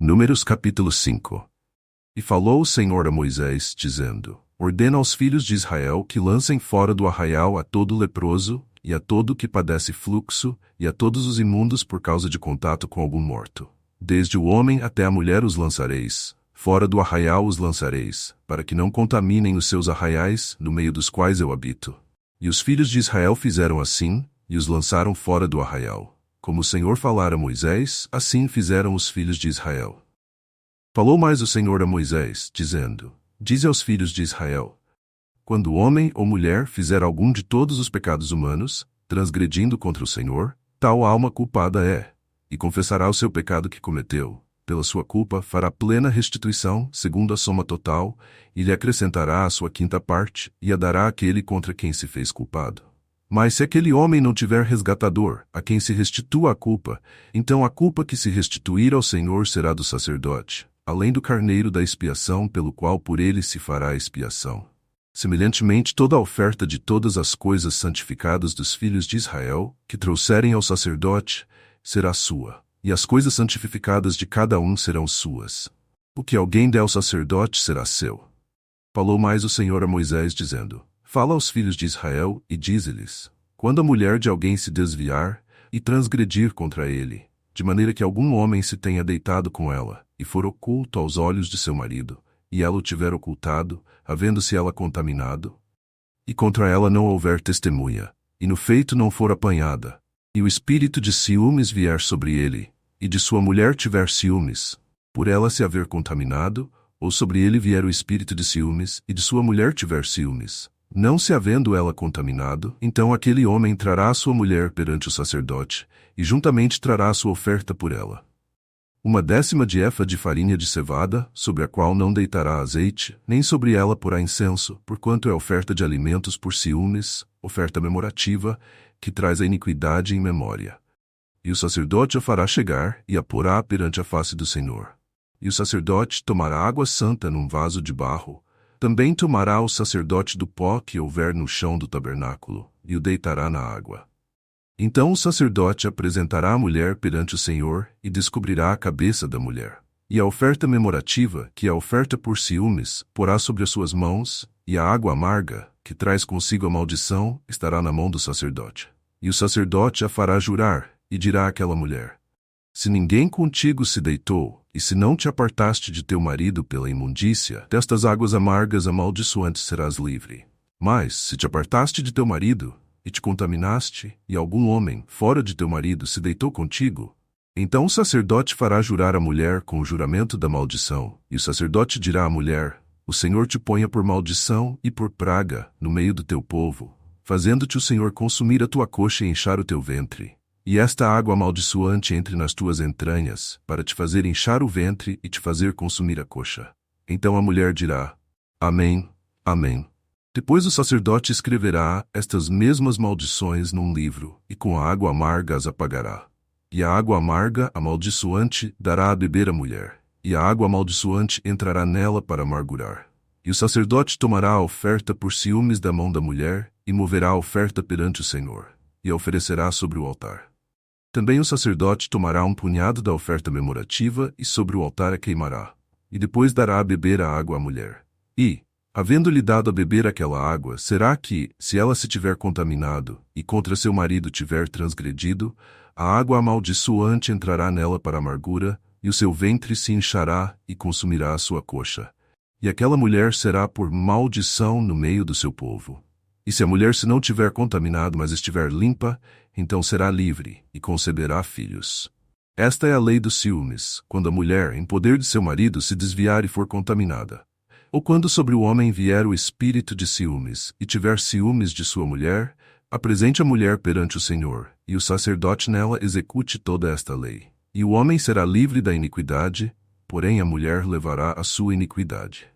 Números capítulo 5. E falou o Senhor a Moisés, dizendo: Ordena aos filhos de Israel que lancem fora do arraial a todo leproso, e a todo que padece fluxo, e a todos os imundos por causa de contato com algum morto. Desde o homem até a mulher os lançareis, fora do arraial os lançareis, para que não contaminem os seus arraiais, no meio dos quais eu habito. E os filhos de Israel fizeram assim, e os lançaram fora do arraial. Como o Senhor falara a Moisés, assim fizeram os filhos de Israel. Falou mais o Senhor a Moisés, dizendo: Dize aos filhos de Israel: Quando homem ou mulher fizer algum de todos os pecados humanos, transgredindo contra o Senhor, tal alma culpada é, e confessará o seu pecado que cometeu. Pela sua culpa fará plena restituição, segundo a soma total, e lhe acrescentará a sua quinta parte, e a dará àquele contra quem se fez culpado. Mas se aquele homem não tiver resgatador, a quem se restitua a culpa, então a culpa que se restituir ao Senhor será do sacerdote, além do carneiro da expiação pelo qual por ele se fará a expiação. Semelhantemente, toda a oferta de todas as coisas santificadas dos filhos de Israel, que trouxerem ao sacerdote, será sua, e as coisas santificadas de cada um serão suas. O que alguém der ao sacerdote será seu. Falou mais o Senhor a Moisés, dizendo: Fala aos filhos de Israel, e dize-lhes: Quando a mulher de alguém se desviar, e transgredir contra ele, de maneira que algum homem se tenha deitado com ela, e for oculto aos olhos de seu marido, e ela o tiver ocultado, havendo-se ela contaminado, e contra ela não houver testemunha, e no feito não for apanhada, e o espírito de ciúmes vier sobre ele, e de sua mulher tiver ciúmes, por ela se haver contaminado, ou sobre ele vier o espírito de ciúmes, e de sua mulher tiver ciúmes, não se havendo ela contaminado, então aquele homem trará a sua mulher perante o sacerdote, e juntamente trará a sua oferta por ela. 1/10 de efa de farinha de cevada, sobre a qual não deitará azeite, nem sobre ela porá incenso, porquanto é oferta de alimentos por ciúmes, oferta memorativa, que traz a iniquidade em memória. E o sacerdote a fará chegar, e a porá perante a face do Senhor. E o sacerdote tomará água santa num vaso de barro. Também tomará o sacerdote do pó que houver no chão do tabernáculo, e o deitará na água. Então o sacerdote apresentará a mulher perante o Senhor, e descobrirá a cabeça da mulher. E a oferta memorativa, que é a oferta por ciúmes, porá sobre as suas mãos, e a água amarga, que traz consigo a maldição, estará na mão do sacerdote. E o sacerdote a fará jurar, e dirá àquela mulher: Se ninguém contigo se deitou, e se não te apartaste de teu marido pela imundícia, destas águas amargas amaldiçoantes serás livre. Mas, se te apartaste de teu marido, e te contaminaste, e algum homem, fora de teu marido, se deitou contigo, então o sacerdote fará jurar a mulher com o juramento da maldição, e o sacerdote dirá à mulher: O Senhor te ponha por maldição e por praga no meio do teu povo, fazendo-te o Senhor consumir a tua coxa e inchar o teu ventre. E esta água amaldiçoante entre nas tuas entranhas, para te fazer inchar o ventre e te fazer consumir a coxa. Então a mulher dirá: Amém, Amém. Depois o sacerdote escreverá estas mesmas maldições num livro, e com a água amarga as apagará. E a água amarga, amaldiçoante, dará a beber à mulher, e a água amaldiçoante entrará nela para amargurar. E o sacerdote tomará a oferta por ciúmes da mão da mulher, e moverá a oferta perante o Senhor, e a oferecerá sobre o altar. Também o sacerdote tomará um punhado da oferta memorativa e sobre o altar a queimará, e depois dará a beber a água à mulher. E, havendo-lhe dado a beber aquela água, será que, se ela se tiver contaminado, e contra seu marido tiver transgredido, a água amaldiçoante entrará nela para amargura, e o seu ventre se inchará e consumirá a sua coxa. E aquela mulher será por maldição no meio do seu povo. E se a mulher se não tiver contaminado, mas estiver limpa, então será livre, e conceberá filhos. Esta é a lei dos ciúmes, quando a mulher, em poder de seu marido, se desviar e for contaminada. Ou quando sobre o homem vier o espírito de ciúmes, e tiver ciúmes de sua mulher, apresente a mulher perante o Senhor, e o sacerdote nela execute toda esta lei. E o homem será livre da iniquidade, porém a mulher levará a sua iniquidade.